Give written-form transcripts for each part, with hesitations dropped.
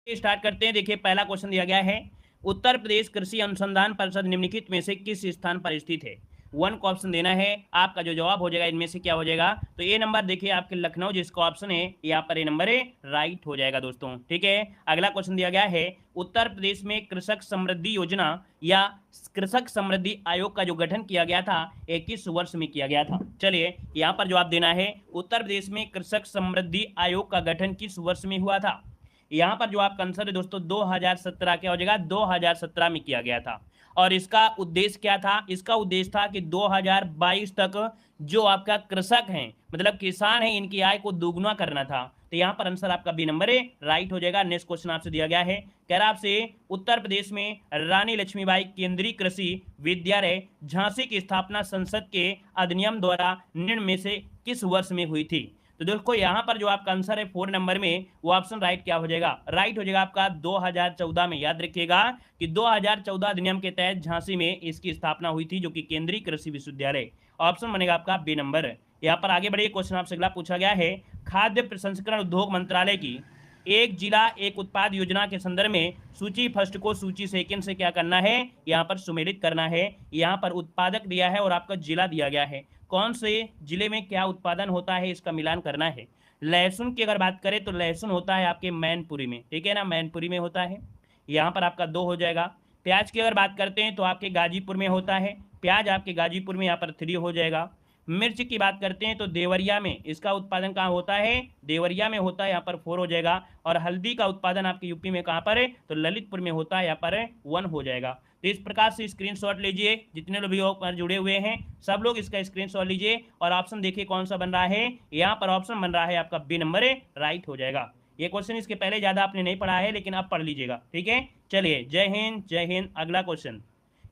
Start करते हैं। देखिए पहला क्वेश्चन दिया गया है, उत्तर प्रदेश कृषि अनुसंधान परिषद निम्नलिखित में से किस स्थान पर स्थित है। वन को ऑप्शन देना है, आपका जो जवाब हो जाएगा इनमें से क्या हो जाएगा, तो ए नंबर देखिए आपके लखनऊ जिसका ऑप्शन है यहाँ पर ए नंबर है राइट हो जाएगा दोस्तों। ठीक है, अगला क्वेश्चन दिया गया है, उत्तर प्रदेश में कृषक समृद्धि योजना या कृषक समृद्धि आयोग का जो गठन किया गया था ये किस वर्ष में किया गया था। चलिए यहाँ पर जवाब देना है, उत्तर प्रदेश में कृषक समृद्धि आयोग का गठन किस वर्ष में हुआ था। यहाँ पर जो आपका आंसर है दोस्तों 2017 क्या हो जाएगा, 2017 में किया गया था। और इसका उद्देश्य क्या था, इसका उद्देश्य था कि 2022 तक जो आपका कृषक हैं मतलब किसान हैं इनकी आय को दोगुना करना था। तो यहाँ पर आंसर आपका बी नंबर है राइट हो जाएगा। नेक्स्ट क्वेश्चन आपसे दिया गया है, कह रहा आपसे उत्तर प्रदेश में रानी लक्ष्मीबाई केंद्रीय कृषि विद्यालय झांसी की स्थापना संसद के अधिनियम द्वारा निम्न में से किस वर्ष में हुई थी। तो दोस्तों यहाँ पर जो आपका आंसर है 4 नंबर में वो ऑप्शन राइट क्या हो जाएगा, राइट हो जाएगा आपका 2014 में। याद रखिएगा कि 2014 अधिनियम के तहत झांसी में इसकी स्थापना हुई थी जो कि केंद्रीय कृषि विश्वविद्यालय। ऑप्शन बनेगा आपका बी नंबर। यहाँ पर आगे बढ़िए, क्वेश्चन आपसे अगला पूछा गया है, खाद्य प्रसंस्करण उद्योग मंत्रालय की एक जिला एक उत्पाद योजना के संदर्भ में सूची फर्स्ट को सूची सेकंड से क्या करना है, यहाँ पर सुमेलित करना है। यहाँ पर उत्पादक दिया है और आपका जिला दिया गया है, कौन से जिले में क्या उत्पादन होता है इसका मिलान करना है। लहसुन की अगर बात करें तो लहसुन होता है आपके मैनपुरी में, ठीक है ना, मैनपुरी में होता है, यहाँ पर आपका 2 हो जाएगा। प्याज की अगर बात करते हैं तो आपके गाजीपुर में होता है, प्याज आपके गाजीपुर में, यहाँ पर 3 हो जाएगा। मिर्च की बात करते हैं तो देवरिया में इसका उत्पादन कहाँ होता है, देवरिया में होता है, यहाँ पर 4 हो जाएगा। और हल्दी का उत्पादन आपके यूपी में कहाँ पर है, तो ललितपुर में होता है, यहाँ पर 1 हो जाएगा। तो इस प्रकार से स्क्रीनशॉट लीजिए, जितने लोग वीडियो पर जुड़े हुए हैं सब लोग इसका स्क्रीनशॉट लीजिए और ऑप्शन देखिए कौन सा बन रहा है, यहाँ पर ऑप्शन बन रहा है आपका बी नंबर है राइट हो जाएगा। ये क्वेश्चन इसके पहले ज्यादा आपने नहीं पढ़ा है लेकिन अब पढ़ लीजिएगा, ठीक है। चलिए जय हिंद जय हिंद। अगला क्वेश्चन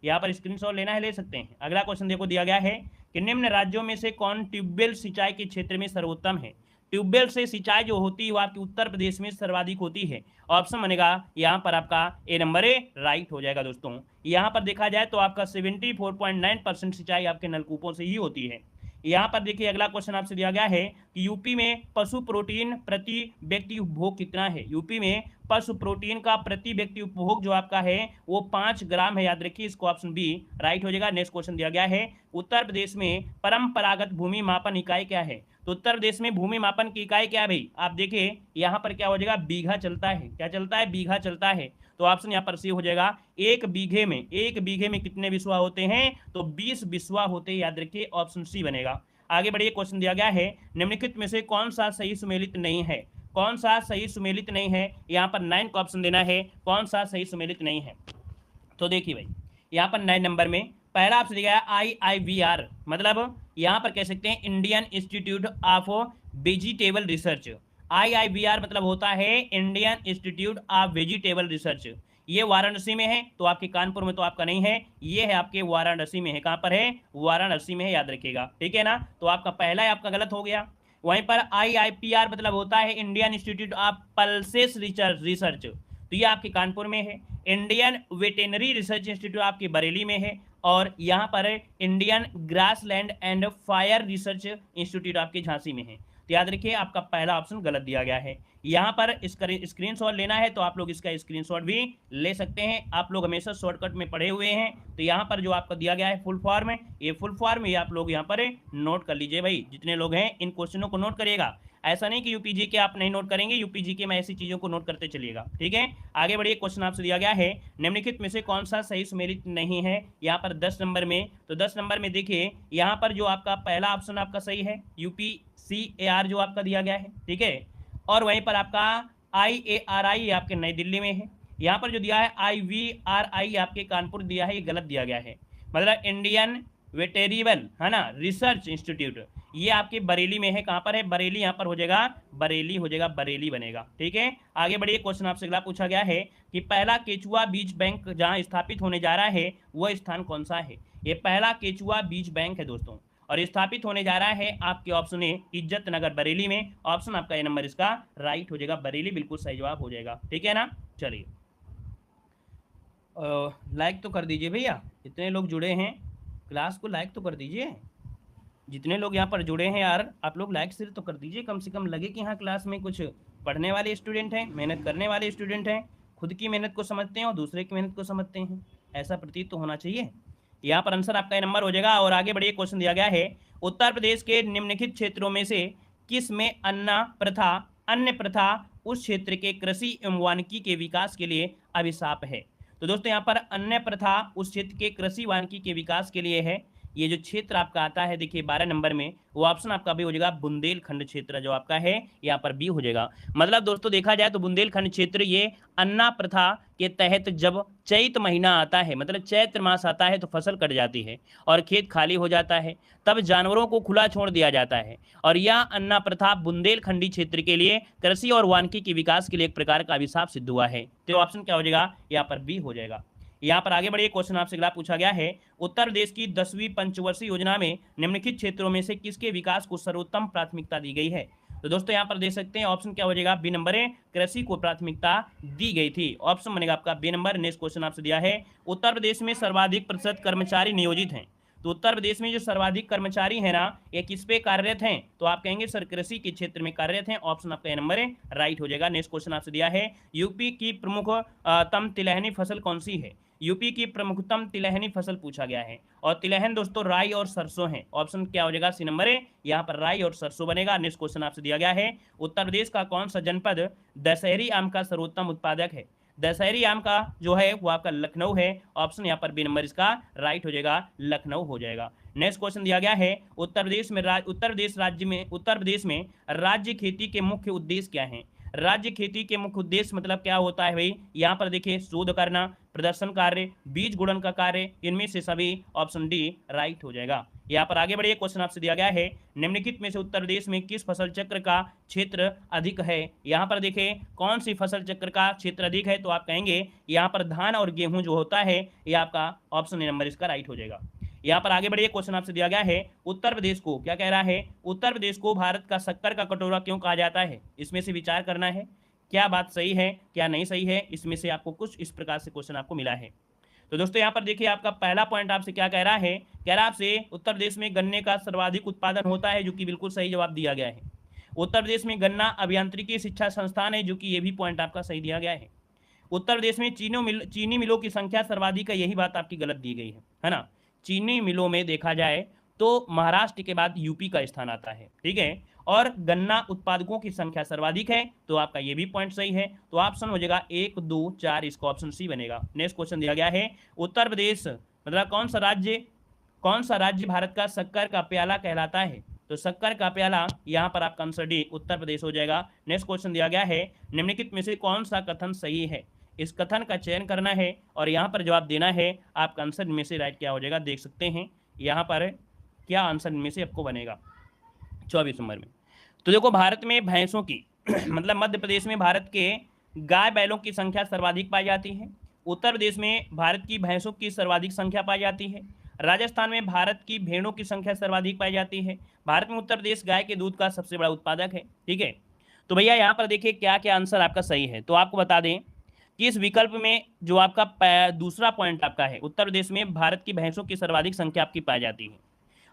यहाँ पर स्क्रीनशॉट लेना है ले सकते हैं। अगला क्वेश्चन देखो दिया गया है कि निम्न राज्यों में से कौन ट्यूबवेल सिंचाई के क्षेत्र में सर्वोत्तम है। ट्यूबवेल से सिंचाई जो होती है वो आपकी उत्तर प्रदेश में सर्वाधिक होती है। ऑप्शन बनेगा यहाँ पर आपका ए नंबर ए राइट हो जाएगा दोस्तों। यहाँ पर देखा जाए तो आपका 74.9% सिंचाई आपके नलकूपों से ही होती है। यहाँ पर देखिए अगला क्वेश्चन आपसे दिया गया है कि यूपी में पशु प्रोटीन प्रति व्यक्ति उपभोग कितना है। यूपी में पशु प्रोटीन का प्रति व्यक्ति उपभोग जो आपका है वो 5 ग्राम है, याद रखिए, इसको ऑप्शन बी राइट हो जाएगा। नेक्स्ट क्वेश्चन दिया गया है, उत्तर प्रदेश में परंपरागत भूमि मापन इकाई क्या है। तो उत्तर प्रदेश में भूमि मापन की इकाई क्या है भाई, आप देखिए यहाँ पर क्या हो जाएगा, बीघा चलता है। क्या चलता है, बीघा चलता है। तो ऑप्शन यहाँ पर सी हो जाएगा। एक बीघे में कितने बिस्वा होते हैं, तो 20 बिस्वा होते हैं, याद रखिए, ऑप्शन सी बनेगा। आगे बढ़िए, क्वेश्चन दिया गया है निम्नलिखित में से कौन सा सही सुमेलित नहीं है। कौन सा सही सुमेलित नहीं है, यहाँ पर 9 का ऑप्शन देना है, कौन सा सही सुमेलित नहीं है। तो देखिए भाई यहाँ पर 9 नंबर में पहला आपसे दिया है IIVR, मतलब यहाँ पर कह सकते हैं Indian institute of vegetable research. IIVR मतलब होता है Indian institute of vegetable research. ये वाराणसी में है, तो आपके कानपुर में तो आपका नहीं है, ये है आपके वाराणसी में है। कहाँ पर है, वाराणसी में है, याद रखिएगा, ठीक है ना। तो आपका पहला है आपका गलत हो गया। वहीं पर IIPR मतलब होता है Indian institute of pulses research, तो ये आपके कानपुर में है। इंडियन वेटेनरी रिसर्च इंस्टीट्यूट आपके बरेली में है। और यहाँ पर Indian grassland and fire research institute आपके झांसी में है। तो याद रखिए आपका पहला ऑप्शन गलत दिया गया है। यहाँ पर इसका स्क्रीनशॉट लेना है तो आप लोग इसका स्क्रीनशॉट भी ले सकते हैं। आप लोग हमेशा शॉर्टकट में पढ़े हुए हैं, तो यहाँ पर जो आपका दिया गया है फुल फॉर्म है, ये फुल फॉर्म ये आप लोग यहाँ पर नोट कर लीजिए भाई। जितने लोग हैं इन क्वेश्चनों को नोट करिएगा, ऐसा नहीं कि यूपीजी के आप नहीं नोट करेंगे, यूपीजी के में ऐसी चीजों को नोट करते चलिएगा, ठीक है। आगे बढ़िए, क्वेश्चन आपसे दिया गया है निम्नलिखित में से कौन सा सही सुमेलित नहीं है, यहाँ पर 10 नंबर में। तो 10 नंबर में देखिए यहाँ पर जो आपका पहला ऑप्शन आपका सही है, UPCAR जो आपका दिया गया है, ठीक है। और वहीं पर आपका IARI आपके नई दिल्ली में है। यहाँ पर जो दिया है IVRI आपके कानपुर दिया है, ये गलत दिया गया है, मतलब इंडियन वेटेरिबल है ना रिसर्च इंस्टीट्यूट, ये आपके बरेली में है। कहाँ पर है, बरेली, यहाँ पर हो जाएगा बरेली, हो जाएगा बरेली बनेगा, ठीक है। आगे बढ़िए, क्वेश्चन आपसे अगला पूछा गया है कि पहला केचुआ बीज बैंक जहाँ स्थापित होने जा रहा है वह स्थान कौन सा है। ये पहला केचुआ बीज बैंक है दोस्तों, और स्थापित होने जा रहा है आपके ऑप्शन ए इज्जत नगर बरेली में। ऑप्शन आपका ए नंबर इसका राइट हो जाएगा, बरेली बिल्कुल सही जवाब हो जाएगा, ठीक है ना। चलिए लाइक तो कर दीजिए भैया, इतने लोग जुड़े हैं, क्लास को लाइक तो कर दीजिए। जितने लोग यहाँ पर जुड़े हैं यार, आप लोग लाइक सिर्फ तो कर दीजिए, कम से कम लगे कि हाँ क्लास में कुछ पढ़ने वाले स्टूडेंट हैं, मेहनत करने वाले स्टूडेंट हैं, खुद की मेहनत को समझते हैं और दूसरे की मेहनत को समझते हैं, ऐसा प्रतीत तो होना चाहिए। यहाँ पर आंसर आपका नंबर हो जाएगा। और आगे बढ़िए, क्वेश्चन दिया गया है उत्तर प्रदेश के निम्नलिखित क्षेत्रों में से किस में अन्य प्रथा उस क्षेत्र के कृषि एवं वानिकी के विकास के लिए अभिशाप है। तो दोस्तों यहाँ पर अन्य प्रथा उस क्षेत्र के कृषि वानिकी के विकास के लिए है। ये जो क्षेत्र आपका आता है देखिए 12 नंबर में, वो ऑप्शन आपका भी हो जाएगा बुंदेलखंड क्षेत्र, जो आपका है यहाँ पर बी हो जाएगा। मतलब दोस्तों देखा जाए तो बुंदेलखंड क्षेत्र ये अन्ना प्रथा के तहत जब चैत महीना आता है, मतलब चैत्र मास आता है, तो फसल कट जाती है और खेत खाली हो जाता है, तब जानवरों को खुला छोड़ दिया जाता है। और यह अन्ना प्रथा बुंदेलखंडी क्षेत्र के लिए कृषि और वानिकी के विकास के लिए एक प्रकार का अभिशाप सिद्ध हुआ है। तो ऑप्शन क्या हो जाएगा, यहाँ पर बी हो जाएगा। यहाँ पर आगे बढ़िए, क्वेश्चन आपसे अगला पूछा गया है उत्तर प्रदेश की 10वीं पंचवर्षीय योजना में निम्नलिखित क्षेत्रों में से किसके विकास को सर्वोत्तम प्राथमिकता दी गई है। तो दोस्तों यहाँ पर देख सकते हैं ऑप्शन क्या हो जाएगा, बी नंबर है, कृषि को प्राथमिकता दी गई थी। ऑप्शन बनेगा आपका बी नंबर। नेक्स्ट क्वेश्चन आपसे दिया है उत्तर प्रदेश में सर्वाधिक प्रतिशत कर्मचारी नियोजित हैं। तो उत्तर प्रदेश में जो सर्वाधिक कर्मचारी है ना, ये किस पे कार्यरत हैं, तो आप कहेंगे सर कृषि के क्षेत्र में कार्यरत हैं। ऑप्शन आपका नंबर है, राइट हो जाएगा। नेक्स्ट क्वेश्चन आपसे दिया है यूपी की प्रमुखतम तिलहनी फसल कौन सी है। यूपी की प्रमुखतम तिलहनी फसल पूछा गया है, और तिलहन दोस्तों राई और सरसों है। ऑप्शन क्या हो जाएगा, सी नंबर है, यहाँ पर राई और सरसों बनेगा। नेक्स्ट क्वेश्चन आपसे दिया गया है उत्तर प्रदेश का कौन सा जनपद दशहरी आम का सर्वोत्तम उत्पादक है। दशहरी आम का जो है वो आपका लखनऊ है। ऑप्शन यहाँ पर बी नंबर इसका राइट हो जाएगा, लखनऊ हो जाएगा। नेक्स्ट क्वेश्चन दिया गया है उत्तर प्रदेश में राज्य खेती के मुख्य उद्देश्य क्या है। राज्य खेती के मुख्य उद्देश्य मतलब क्या होता है भाई, यहाँ पर देखिए शोध करना, प्रदर्शन कार्य, बीज गुणन का कार्य, इनमें से सभी ऑप्शन डी राइट हो जाएगा। यहाँ पर आगे बढ़िए, क्वेश्चन आपसे दिया गया है निम्नलिखित में से उत्तर प्रदेश में किस फसल चक्र का क्षेत्र अधिक है। यहाँ पर देखिए कौन सी फसल चक्र का क्षेत्र अधिक है, तो आप कहेंगे यहाँ पर धान और गेहूं जो होता है, ये आपका ऑप्शन नंबर इसका राइट हो जाएगा। यहाँ पर आगे बढ़िए, क्वेश्चन आपसे दिया गया है उत्तर प्रदेश को क्या कह रहा है, उत्तर प्रदेश को भारत का शक्कर का कटोरा क्यों कहा जाता है। इसमें से विचार करना है, क्या बात सही है क्या नहीं सही है। इसमें से आपको कुछ इस प्रकार से क्वेश्चन आपको मिला है। तो दोस्तों यहाँ पर देखिए आपका पहला पॉइंट आपसे क्या कह रहा है, कह रहा है आपसे उत्तर प्रदेश में गन्ने का सर्वाधिक उत्पादन होता है, जो कि बिल्कुल सही जवाब दिया गया है। उत्तर प्रदेश में गन्ना अभियांत्रिकी शिक्षा संस्थान है, जो कि ये भी पॉइंट आपका सही दिया गया है। उत्तर प्रदेश में चीनी मिलों की संख्या सर्वाधिक है, यही बात आपकी गलत दी गई है ना। चीनी मिलों में देखा जाए तो महाराष्ट्र के बाद यूपी का स्थान आता है, ठीक है। और गन्ना उत्पादकों की संख्या सर्वाधिक है, तो आपका ये भी पॉइंट सही है। तो ऑप्शन हो जाएगा 1 2 4, इसका ऑप्शन सी बनेगा। नेक्स्ट क्वेश्चन दिया गया है उत्तर प्रदेश मतलब कौन सा राज्य भारत का शक्कर का प्याला कहलाता है। तो शक्कर का प्याला यहाँ पर आपका आंसर डी उत्तर प्रदेश हो जाएगा। नेक्स्ट क्वेश्चन दिया गया है निम्नलिखित में से कौन सा कथन सही है। इस कथन का चयन करना है और यहाँ पर जवाब देना है। आपका आंसर में से राइट क्या हो जाएगा, देख सकते हैं यहाँ पर क्या आंसर में से आपको बनेगा 24 नंबर में। तो देखो भारत में भैंसों की मतलब मध्य प्रदेश में भारत के गाय बैलों की संख्या सर्वाधिक पाई जाती है। उत्तर प्रदेश में भारत की भैंसों की सर्वाधिक संख्या पाई जाती है। राजस्थान में भारत की भेड़ों की संख्या सर्वाधिक पाई जाती है। भारत में उत्तर प्रदेश गाय के दूध का सबसे बड़ा उत्पादक है, ठीक है। तो भैया यहाँ पर देखिए क्या क्या आंसर आपका सही है। तो आपको बता दें कि इस विकल्प में जो आपका दूसरा पॉइंट आपका है, उत्तर प्रदेश में भारत की भैंसों की सर्वाधिक संख्या आपकी पाई जाती है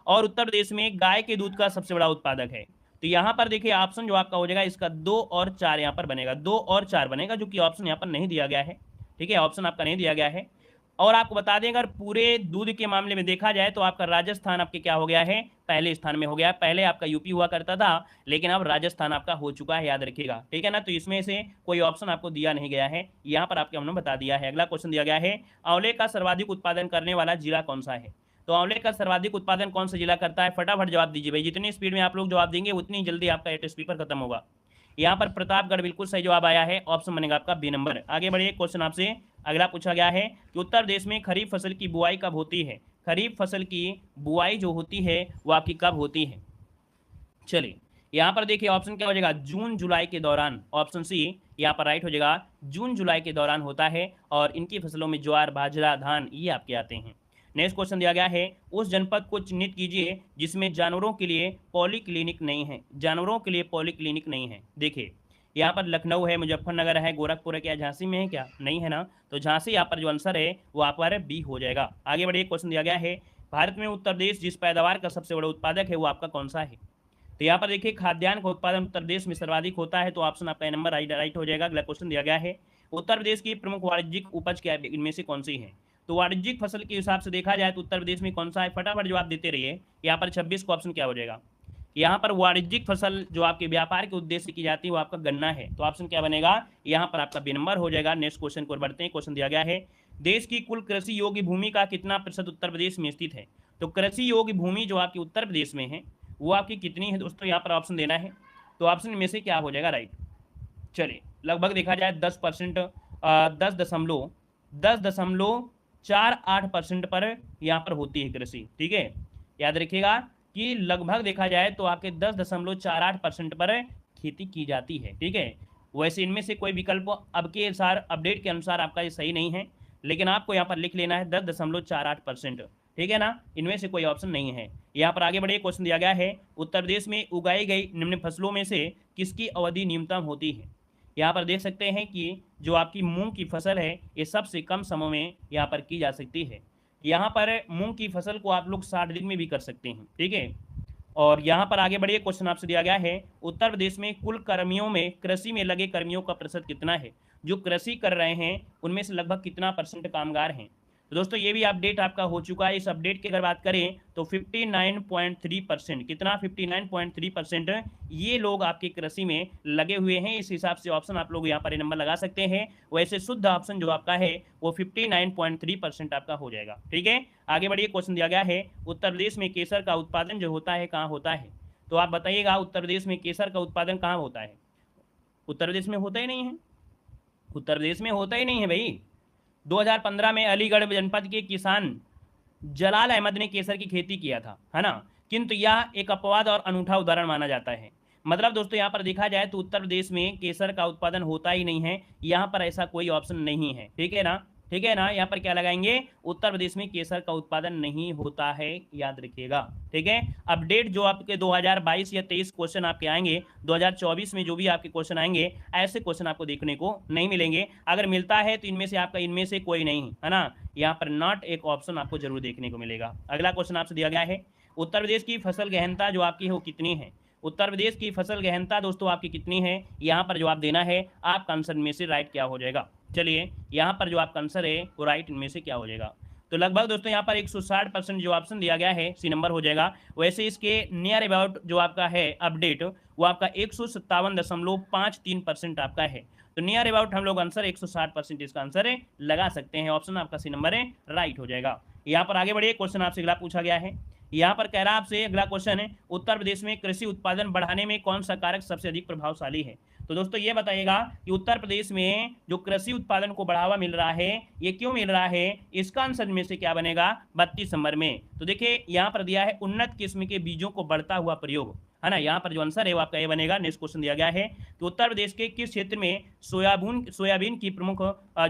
और उत्तर प्रदेश में गाय के दूध का सबसे बड़ा उत्पादक है। तो यहाँ पर देखिए ऑप्शन जो आपका हो जाएगा इसका 2 और 4 यहाँ पर बनेगा, 2 और 4 बनेगा, जो कि ऑप्शन यहाँ पर नहीं दिया गया है, ठीक है। ऑप्शन आपका नहीं दिया गया है। और आपको बता दें अगर पूरे दूध के मामले में देखा जाए तो आपका राजस्थान आपके क्या हो गया है, पहले स्थान में हो गया। पहले आपका यूपी हुआ करता था, लेकिन अब राजस्थान आपका हो चुका है, याद रखिएगा, ठीक है ना। तो इसमें से कोई ऑप्शन आपको दिया नहीं गया है, यहाँ पर आपके हमने बता दिया है। अगला क्वेश्चन दिया गया है आंवले का सर्वाधिक उत्पादन करने वाला जिला कौन सा है। तो आंवले का सर्वाधिक उत्पादन कौन सा जिला करता है, फटाफट जवाब दीजिए भाई। जितनी स्पीड में आप लोग जवाब देंगे उतनी जल्दी आपका टेस्ट पेपर खत्म होगा। यहाँ पर प्रतापगढ़ बिल्कुल सही जवाब आया है, ऑप्शन बनेगा आपका बी नंबर। आगे बढ़िए, क्वेश्चन आपसे अगला पूछा गया है कि उत्तर प्रदेश में खरीफ फसल की बुआई कब होती है। खरीफ फसल की बुआई जो होती है वो आपकी कब होती है। चलिए यहाँ पर देखिए ऑप्शन क्या हो जाएगा, जून जुलाई के दौरान। ऑप्शन सी यहाँ पर राइट हो जाएगा, जून जुलाई के दौरान होता है। और इनकी फसलों में ज्वार बाजरा धान ये आपके आते हैं। नेक्स्ट क्वेश्चन दिया गया है उस जनपद को चिन्हित कीजिए जिसमें जानवरों के लिए पॉलीक्लिनिक नहीं है। जानवरों के लिए पॉलीक्लिनिक नहीं है। देखिए यहाँ पर लखनऊ है, मुजफ्फरनगर है, गोरखपुर है, क्या झांसी में है, क्या नहीं है ना। तो झांसी यहाँ पर जो आंसर है वो आप पर बी हो जाएगा। आगे बढ़िए, क्वेश्चन दिया गया है भारत में उत्तर प्रदेश जिस पैदावार का सबसे बड़ा उत्पादक है वो आपका कौन सा है। तो यहाँ पर देखिए खाद्यान्न का उत्पादन उत्तर प्रदेश में सर्वाधिक होता है, तो ऑप्शन आपका नंबर राइट हो जाएगा। अगला क्वेश्चन दिया गया है, उत्तर प्रदेश की प्रमुख वाणिज्यिक उपज क्या है, इनमें से कौन सी है। तो वाणिज्यिक फसल के हिसाब से देखा जाए तो उत्तर प्रदेश में कौन सा है, फटाफट जवाब देते रहिए। यहाँ पर 26 का ऑप्शन क्या हो जाएगा। यहाँ पर वाणिज्यिक फसल जो आपके व्यापार के उद्देश्य से की जाती है वो आपका गन्ना है, तो ऑप्शन क्या बनेगा, यहाँ पर आपका बी नंबर हो जाएगा। नेक्स्ट क्वेश्चन को बढ़ते हैं। क्वेश्चन दिया गया है, देश की कुल कृषि योग्य भूमि का कितना प्रतिशत उत्तर प्रदेश में स्थित है। तो कृषि योग्य भूमि जो आपकी उत्तर प्रदेश में है वो आपकी कितनी है दोस्तों, यहाँ पर ऑप्शन देना है। तो ऑप्शन में से क्या हो जाएगा राइट। चलिए लगभग देखा जाए 10%, 10.48% पर यहाँ पर होती है कृषि। ठीक है, याद रखिएगा कि लगभग देखा जाए तो आपके 10.48% पर खेती की जाती है। ठीक है, वैसे इनमें से कोई विकल्प अब के अनुसार, अपडेट के अनुसार आपका ये सही नहीं है, लेकिन आपको यहाँ पर लिख लेना है 10.48%। ठीक है ना, इनमें से कोई ऑप्शन नहीं है। यहाँ पर आगे बढ़िए। क्वेश्चन दिया गया है, उत्तर प्रदेश में उगाई गई निम्न फसलों में से किसकी अवधि न्यूनतम होती है। यहाँ पर देख सकते हैं कि जो आपकी मूंग की फसल है ये सबसे कम समय में यहाँ पर की जा सकती है। यहाँ पर मूंग की फसल को आप लोग 60 दिन में भी कर सकते हैं। ठीक है, और यहाँ पर आगे बढ़िए। क्वेश्चन आपसे दिया गया है, उत्तर प्रदेश में कुल कर्मियों में कृषि में लगे कर्मियों का प्रतिशत कितना है। जो कृषि कर रहे हैं उनमें से लगभग कितना % कामगार हैं। तो दोस्तों ये भी अपडेट आपका हो चुका है। इस अपडेट की अगर बात करें तो 59.3%, कितना 59.3% ये लोग आपके कृषि में लगे हुए हैं। इस हिसाब से ऑप्शन आप लोग यहाँ पर नंबर लगा सकते हैं। वैसे शुद्ध ऑप्शन जो आपका है वो 59.3% आपका हो जाएगा। ठीक है, आगे बढ़िए। क्वेश्चन दिया गया है, उत्तर प्रदेश में केसर का उत्पादन जो होता है कहाँ होता है। तो आप बताइएगा उत्तर प्रदेश में केसर का उत्पादन कहाँ होता है। उत्तर प्रदेश में होता ही नहीं है, उत्तर प्रदेश में होता ही नहीं है भाई। 2015 में अलीगढ़ जनपद के किसान जलाल अहमद ने केसर की खेती किया था, है ना, किंतु यह एक अपवाद और अनूठा उदाहरण माना जाता है। मतलब दोस्तों यहाँ पर देखा जाए तो उत्तर प्रदेश में केसर का उत्पादन होता ही नहीं है, यहाँ पर ऐसा कोई ऑप्शन नहीं है। ठीक है ना, ठीक है ना, यहाँ पर क्या लगाएंगे, उत्तर प्रदेश में केसर का उत्पादन नहीं होता है, याद रखिएगा। ठीक है, अपडेट जो आपके 2022 या 23 क्वेश्चन आपके आएंगे, 2024 में जो भी आपके क्वेश्चन आएंगे ऐसे क्वेश्चन आपको देखने को नहीं मिलेंगे। अगर मिलता है तो इनमें से आपका इनमें से कोई नहीं है ना, यहाँ पर नॉट एक ऑप्शन आपको जरूर देखने को मिलेगा। अगला क्वेश्चन आपसे दिया गया है, उत्तर प्रदेश की फसल गहनता जो आपकी है वो कितनी है। उत्तर प्रदेश की फसल गहनता दोस्तों आपकी कितनी है, यहाँ पर जवाब देना है। आपका आंसर में से राइट क्या हो जाएगा। चलिए यहाँ पर जो आपका आंसर है वो राइट इनमें से क्या हो जाएगा। तो लगभग दोस्तों यहाँ पर 160% जो ऑप्शन दिया गया है सी नंबर हो जाएगा। वैसे इसके नियर अबाउट जो आपका है अपडेट वो आपका 157.53% आपका है। तो नियर अबाउट हम लोग आंसर 160% इसका आंसर है लगा सकते हैं। ऑप्शन आपका सी नंबर है राइट हो जाएगा। यहाँ पर आगे बढ़िए। क्वेश्चन आपसे अगला पूछा गया है, यहाँ पर कह रहा है आपसे अगला क्वेश्चन है, उत्तर प्रदेश में कृषि उत्पादन बढ़ाने में कौन सा कारक सबसे अधिक प्रभावशाली है। तो दोस्तों ये बताइएगा कि उत्तर प्रदेश में जो कृषि उत्पादन को बढ़ावा मिल रहा है ये क्यों मिल रहा है, इसका आंसर में से क्या बनेगा 32 नंबर में। तो देखिए यहाँ पर दिया है उन्नत किस्म के बीजों को बढ़ता हुआ प्रयोग, है ना, यहाँ पर जो आंसर है वो आपका ये बनेगा। नेक्स्ट क्वेश्चन दिया गया है कि उत्तर प्रदेश के किस क्षेत्र में सोयाबीन की प्रमुख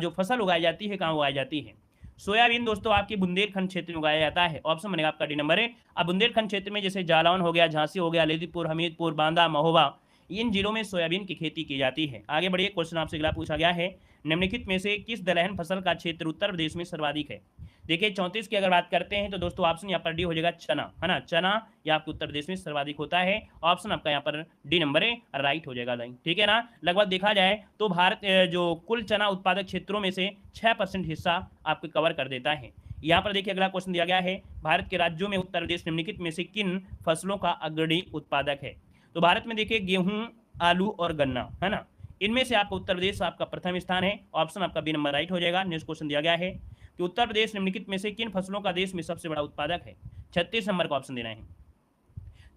जो फसल उगाई जाती है कहाँ उगाई जाती है। सोयाबीन दोस्तों आपकी बुंदेलखंड क्षेत्र में उगाया जाता है। ऑप्शन बनेगा आपका डी नंबर है। अब बुंदेलखंड क्षेत्र में जैसे जालौन हो गया, झांसी हो गया, ललितपुर, हमीरपुर, बांदा, महोबा, इन जिलों में सोयाबीन की खेती की जाती है। आगे बढ़िए। क्वेश्चन आपसे अगला पूछा गया है, निम्नलिखित में से किस दलहन फसल का क्षेत्र उत्तर प्रदेश में सर्वाधिक है। देखिए 34 की अगर बात करते हैं तो दोस्तों ऑप्शन यहाँ पर डी हो जाएगा चना, है ना, चना या आपके उत्तर प्रदेश में सर्वाधिक होता है। ऑप्शन आपका यहाँ पर डी नंबर है राइट हो जाएगा। ठीक है ना, लगभग देखा जाए तो भारत जो कुल चना उत्पादक क्षेत्रों में से 6% हिस्सा आपको कवर कर देता है। यहाँ पर देखिए अगला क्वेश्चन दिया गया है, भारत के राज्यों में उत्तर प्रदेश निम्नलिखित में से किन फसलों का अग्रणी उत्पादक है। तो भारत में देखिए गेहूं, आलू और गन्ना, है ना, इनमें से आपका उत्तर प्रदेश आपका प्रथम स्थान है। ऑप्शन आपका बी नंबर राइट हो जाएगा। नेक्स्ट क्वेश्चन दिया गया है कि उत्तर प्रदेश निम्नलिखित में से किन फसलों का देश में सबसे बड़ा उत्पादक है। 36 नंबर का ऑप्शन देना है।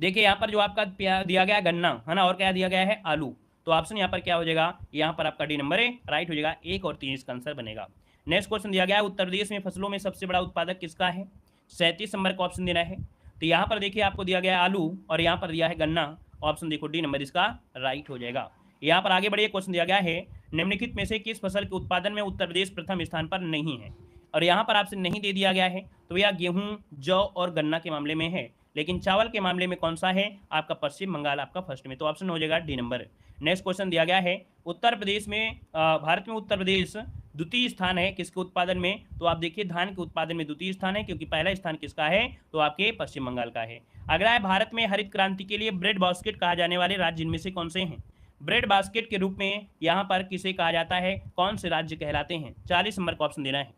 देखिए यहाँ पर जो आपका दिया गया गन्ना, है ना, और क्या दिया गया है आलू, तो ऑप्शन यहाँ पर क्या हो जाएगा, यहाँ पर आपका डी नंबर है राइट हो जाएगा। 1 और 3 इसका आंसर बनेगा। नेक्स्ट क्वेश्चन दिया गया है, उत्तर प्रदेश में फसलों में सबसे बड़ा उत्पादक किसका है। 37 नंबर का ऑप्शन देना है। तो यहाँ पर देखिए आपको दिया गया है आलू और यहाँ पर दिया है गन्ना। ऑप्शन देखो डी नंबर इसका राइट हो जाएगा। यहाँ पर आगे बढ़िए। क्वेश्चन दिया गया है, निम्नलिखित में से किस फसल के उत्पादन में उत्तर प्रदेश प्रथम स्थान पर नहीं है। और यहाँ पर आपसे नहीं दे दिया गया है तो यह गेहूं, जौ और गन्ना के मामले में है, लेकिन चावल के मामले में कौन सा है, आपका पश्चिम बंगाल आपका फर्स्ट में। तो ऑप्शन हो जाएगा डी नंबर। नेक्स्ट क्वेश्चन दिया गया है, उत्तर प्रदेश में भारत में उत्तर प्रदेश द्वितीय स्थान है किसके उत्पादन में, तो आप देखिए धान के उत्पादन में द्वितीय स्थान है, क्योंकि पहला स्थान किसका है, तो आपके पश्चिम बंगाल का है। अगला है, भारत में हरित क्रांति के लिए ब्रेड बास्केट कहा जाने वाले राज्य इनमें से कौन से हैं। ब्रेड बास्केट के रूप में यहाँ पर किसे कहा जाता है, कौन से राज्य कहलाते हैं, 40 नंबर का ऑप्शन देना है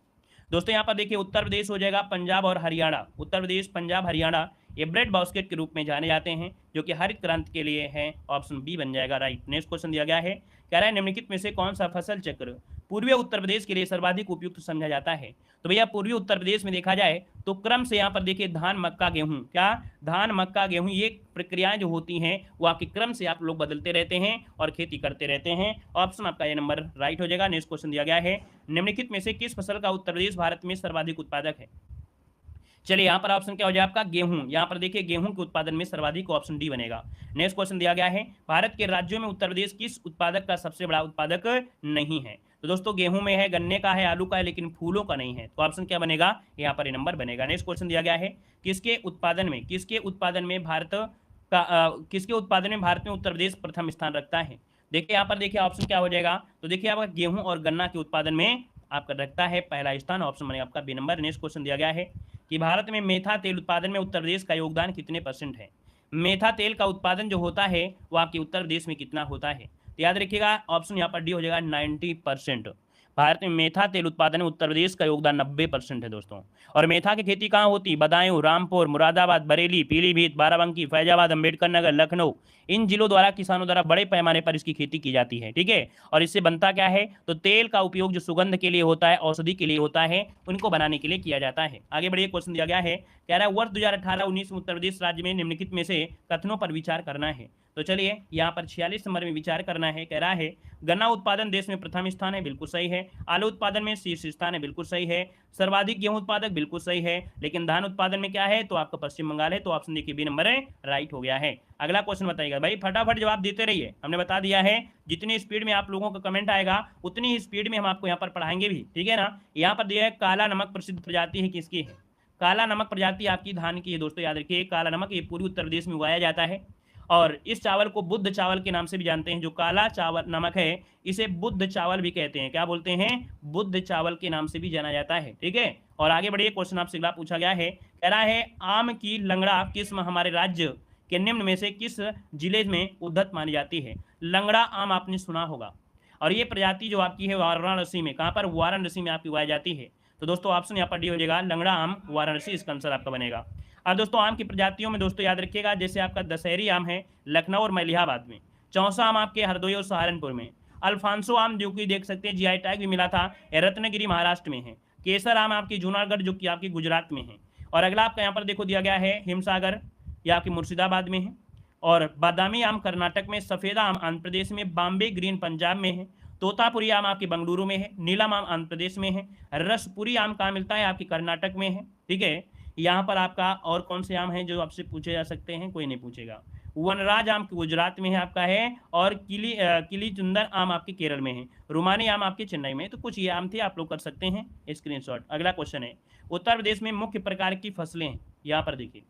दोस्तों। यहाँ पर देखिए उत्तर प्रदेश हो जाएगा, पंजाब और हरियाणा, उत्तर प्रदेश, पंजाब, हरियाणा ये ब्रेड बास्केट के रूप में जाने जाते हैं, जो कि हरित क्रांति के लिए है। ऑप्शन बी बन जाएगा राइट। नेक्स्ट क्वेश्चन दिया गया है, कह रहा है निम्नलिखित में से कौन सा फसल चक्र पूर्वी उत्तर प्रदेश के लिए सर्वाधिक उपयुक्त समझा जाता है। तो भैया पूर्वी उत्तर प्रदेश में देखा जाए तो क्रम से यहाँ पर देखिए धान, मक्का, गेहूं, क्या धान, मक्का, गेहूं, ये प्रक्रियाएं जो होती हैं वो आपके क्रम से आप लोग बदलते रहते हैं और खेती करते रहते हैं। ऑप्शन आपका ये नंबर राइट हो जाएगा। नेक्स्ट क्वेश्चन दिया गया है, निम्नलिखित में से किस फसल का उत्तर प्रदेश भारत में सर्वाधिक उत्पादक है। चलिए यहाँ पर ऑप्शन क्या हो जाए आपका, गेहूं। यहाँ पर देखिए गेहूं के उत्पादन में सर्वाधिक, ऑप्शन डी बनेगा। नेक्स्ट क्वेश्चन दिया गया है, भारत के राज्यों में उत्तर प्रदेश किस उत्पादक का सबसे बड़ा उत्पादक नहीं है। तो दोस्तों गेहूं में है, गन्ने का है, आलू का है, लेकिन फूलों का नहीं है। तो ऑप्शन क्या बनेगा, यहाँ पर ये नंबर बनेगा। नेक्स्ट क्वेश्चन दिया गया है, किसके उत्पादन में भारत में उत्तर प्रदेश प्रथम स्थान रखता है। देखिए यहाँ पर देखिए ऑप्शन क्या हो जाएगा, तो देखिए आपका गेहूं और गन्ना के उत्पादन में आपका रखता है पहला स्थान। ऑप्शन बनेगा आपका बी नंबर। नेक्स्ट क्वेश्चन दिया गया है कि भारत में मेथा तेल उत्पादन में उत्तर प्रदेश का योगदान कितने % है। मेथा तेल का उत्पादन जो होता है वो आपके उत्तर प्रदेश में कितना होता है। तो याद रखिएगा ऑप्शन यहाँ पर डी हो जाएगा 90%। भारत में मेथा तेल उत्पादन में उत्तर प्रदेश का योगदान 90% है दोस्तों। और मेथा की खेती कहाँ होती है, बदायूं, रामपुर, मुरादाबाद, बरेली, पीलीभीत, बाराबंकी, फैजाबाद, अम्बेडकर नगर, लखनऊ, इन जिलों द्वारा किसानों द्वारा बड़े पैमाने पर इसकी खेती की जाती है। ठीक है, और इससे बनता क्या है, तो तेल का उपयोग जो सुगंध के लिए होता है, औषधि के लिए होता है, उनको बनाने के लिए किया जाता है। आगे बढ़िए, क्वेश्चन दिया गया है, कह रहा है वर्ष 2018-19 में उत्तर प्रदेश राज्य में निम्नलिखित में से कथनों पर विचार करना है। तो चलिए यहाँ पर 46 नंबर में विचार करना है। कह रहा है गन्ना उत्पादन देश में प्रथम स्थान है, बिल्कुल सही है। आलू उत्पादन में शीर्ष स्थान है, बिल्कुल सही है। सर्वाधिक गेहूं उत्पादक, बिल्कुल सही है। लेकिन धान उत्पादन में क्या है, तो आपका पश्चिम बंगाल है। तो ऑप्शन देखिए बी नंबर है राइट हो गया है। अगला क्वेश्चन बताइएगा भाई, फटाफट जवाब देते रहिए। हमने बता दिया है जितनी स्पीड में आप लोगों का कमेंट आएगा उतनी ही स्पीड में हम आपको यहाँ पर पढ़ाएंगे भी, ठीक है ना। यहाँ पर दिया है काला नमक प्रसिद्ध प्रजाति है, किसकी है। काला नमक प्रजाति आपकी धान की है दोस्तों, याद रखिए। काला नमक ये पूर्वी उत्तर प्रदेश में उगाया जाता है और इस चावल को बुद्ध चावल के नाम से भी जानते हैं। जो काला चावल नमक है इसे बुद्ध चावल भी कहते हैं। क्या बोलते हैं, बुद्ध चावल के नाम से भी जाना जाता है। ठीक है, और आगे बढ़िए, क्वेश्चन आपसे अगला पूछा गया है, कह रहा है आम की लंगड़ा किस्म हमारे राज्य के निम्न में से किस जिले में उद्धत मानी जाती है। लंगड़ा आम आपने सुना होगा और ये प्रजाति जो आपकी है वाराणसी में, कहाँ पर, वाराणसी में आपकी उगाई जाती है। तो दोस्तों ऑप्शन यहाँ पर डी हो जाएगा, लंगड़ा आम वाराणसी, इसका आंसर आपका बनेगा। अब दोस्तों आम की प्रजातियों में दोस्तों याद रखिएगा, जैसे आपका दशहरी आम है लखनऊ और मलिहाबाद में, चौसा आम आपके हरदोई और सहारनपुर में, अल्फांसो आम जो कि देख सकते हैं जीआई टैग भी मिला था, रत्नगिरी महाराष्ट्र में है, केसर आम आपकी जूनागढ़ जो कि आपकी गुजरात में है, और अगला आपका यहाँ पर देखो दिया गया है हिमसागर, यह आपकी मुर्शिदाबाद में है, और बादामी आम कर्नाटक में, सफेदा आम आंध्र प्रदेश में, बॉम्बे ग्रीन पंजाब में है, तोतापुरी आम आपकी बेंगलुरु में है, नीलम आम आंध्र प्रदेश में है, रसपुरी आम कहाँ मिलता है, आपकी कर्नाटक में है। ठीक है, यहाँ पर आपका और कौन से आम हैं जो आपसे पूछे जा सकते हैं, कोई नहीं पूछेगा। वनराज आम गुजरात में है आपका है, और किली चुंदन आम आपके केरल में है, रुमानी आम आपके चेन्नई में। तो कुछ ये आम थे, आप लोग कर सकते हैं स्क्रीनशॉट। अगला क्वेश्चन है, उत्तर प्रदेश में मुख्य प्रकार की फसलें हैं, यहाँ पर देखिए।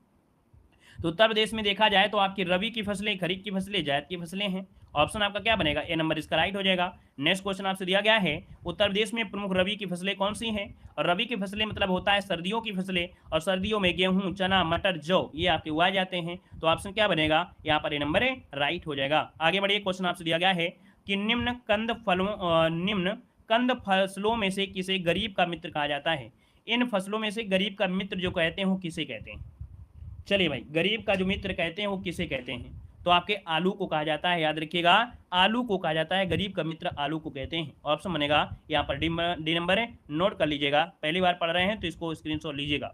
तो उत्तर प्रदेश में देखा जाए तो आपकी रबी की फसलें, खरीफ की फसलें, जायद की फसलें हैं। ऑप्शन आपका क्या बनेगा, ए नंबर इसका राइट हो जाएगा। नेक्स्ट क्वेश्चन आपसे दिया गया है, उत्तर प्रदेश में प्रमुख रबी की फसलें कौन सी हैं। और रबी की फसलें मतलब होता है सर्दियों की फसलें, और सर्दियों में गेहूं, चना, मटर, जौ ये आपके उगाए जाते हैं। तो ऑप्शन क्या बनेगा, यहाँ पर ए नंबर है राइट हो जाएगा। आगे बढ़िए, क्वेश्चन आपसे दिया गया है कि निम्न कंद फसलों में से किसे गरीब का मित्र कहा जाता है। इन फसलों में से गरीब का मित्र जो कहते हैं वो किसे कहते हैं। चलिए भाई, गरीब का जो मित्र कहते हैं वो किसे कहते हैं, तो आपके आलू को कहा जाता है। याद रखिएगा, आलू को कहा जाता है, गरीब का मित्र आलू को कहते हैं। ऑप्शन बनेगा यहाँ पर डी नंबर है, नोट कर लीजिएगा, पहली बार पढ़ रहे हैं तो इसको स्क्रीनशॉट लीजिएगा।